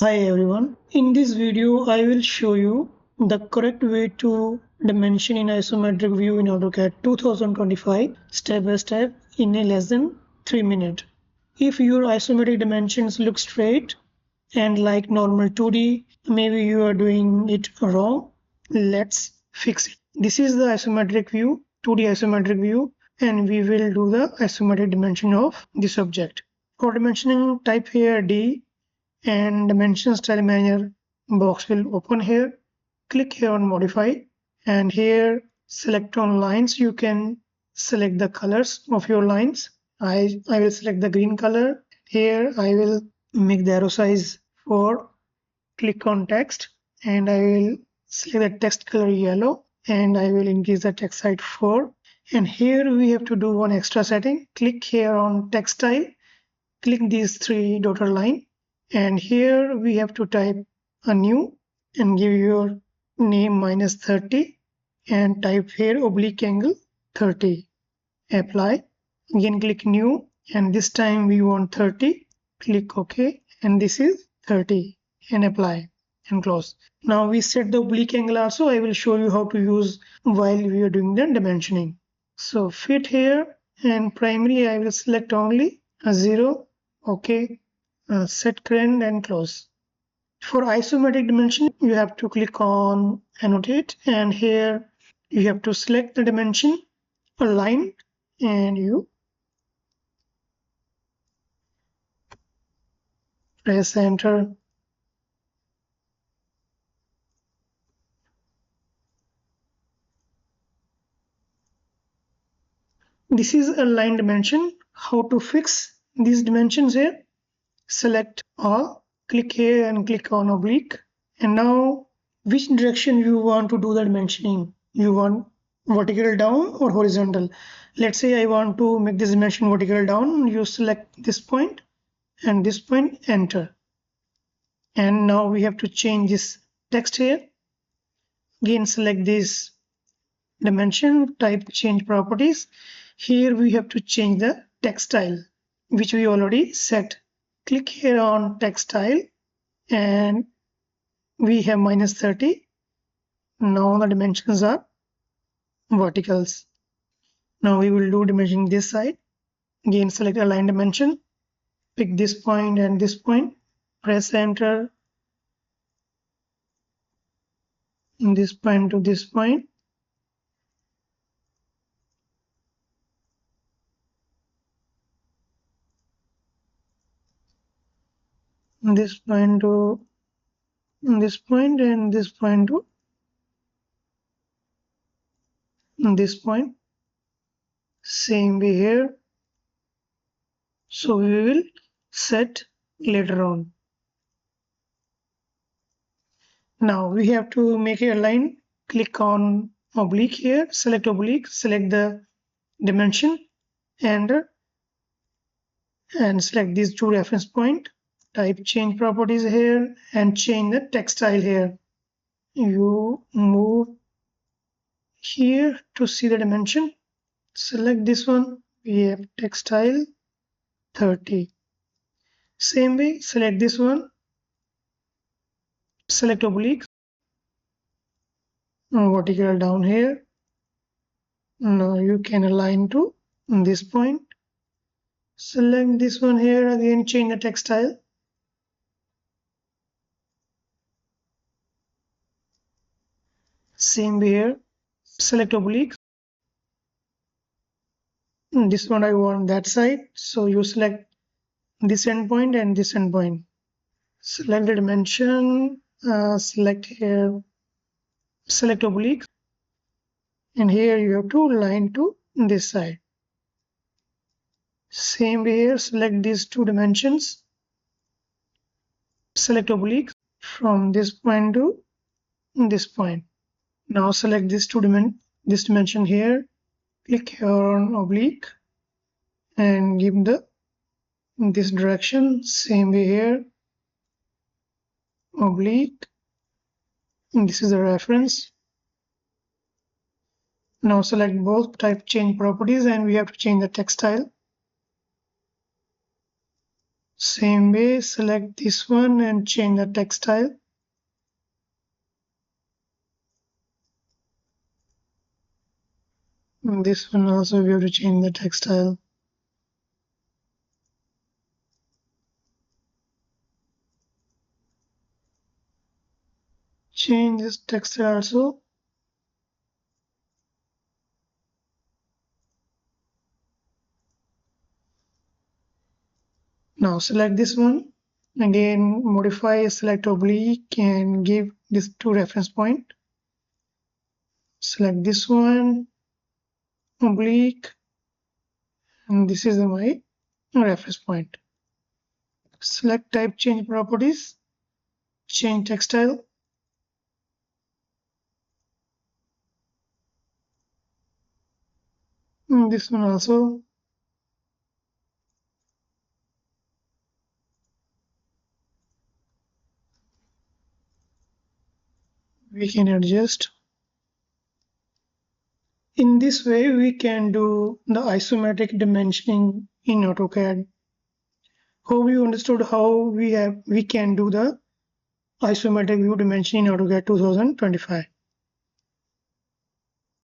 Hi everyone, in this video I will show you the correct way to dimension in isometric view in AutoCAD 2025 step by step in a less than 3 minutes. If your isometric dimensions look straight and like normal 2D, maybe you are doing it wrong, let's fix it. This is the isometric view, 2D isometric view, and we will do the isometric dimension of this object. For dimensioning, type here D and dimension style manager box will open here. Click here on modify, and here select on lines. You can select the colors of your lines. I will select the green color. Here I will make the arrow size 4. Click on text and I will select the text color yellow, and I will increase the text height 4. And here we have to do one extra setting. Click here on text style. Click these 3 dotted line, and here we have to type a new and give your name -30 and type here oblique angle 30. Apply. Again click new, and this time we want 30. Click OK, and this is 30, and apply and close. Now we set the oblique angle also. I will show you how to use while we are doing the dimensioning. So fit here, and primary I will select only a 0. OK, set current and close. For isometric dimension, you have to click on annotate, and here you have to select the dimension, align, and you press enter. This is a line dimension. How to fix these dimensions here? Select all, click here and click on oblique. And now which direction you want to do the dimensioning? You want vertical down or horizontal? Let's say I want to make this dimension vertical down. You select this point and this point, enter. And now we have to change this text here. Again select this dimension, type change properties. Here we have to change the text style, which we already set. Click here on text style, and we have -30. Now the dimensions are verticals. Now we will do dimensioning this side. Again select align dimension, pick this point and this point, press enter, this point to this point. This point to this point, and this point to this point. Same way here. So we will set later on. Now we have to make a line. Click on oblique here, select oblique, select the dimension, and select these 2 reference point. Type change properties here and change the text style here. You move here to see the dimension. Select this one. We have text style 30. Same way, select this one. Select oblique. Vertical down here. Now you can align to this point. Select this one here, again change the text style. Same here, select oblique. This one I want that side, so you select this endpoint and this endpoint. Select the dimension, select here, select oblique, and here you have to align to this side. Same way here, select these 2 dimensions, select oblique from this point to this point. Now select this dimension here, click here on oblique and give this direction. Same way here, oblique, and this is the reference. Now select both, type change properties, and we have to change the text style. Same way, select this one and change the text style. And this one also we have to change the text style. Change this text style also. Now select this one. Again, modify, select oblique and give this to reference point. Select this one, oblique, and this is my reference point. Select type, change properties, change text style. And this one also. We can adjust. In this way, we can do the isometric dimensioning in AutoCAD. Hope you understood how we can do the isometric view dimensioning in AutoCAD 2025.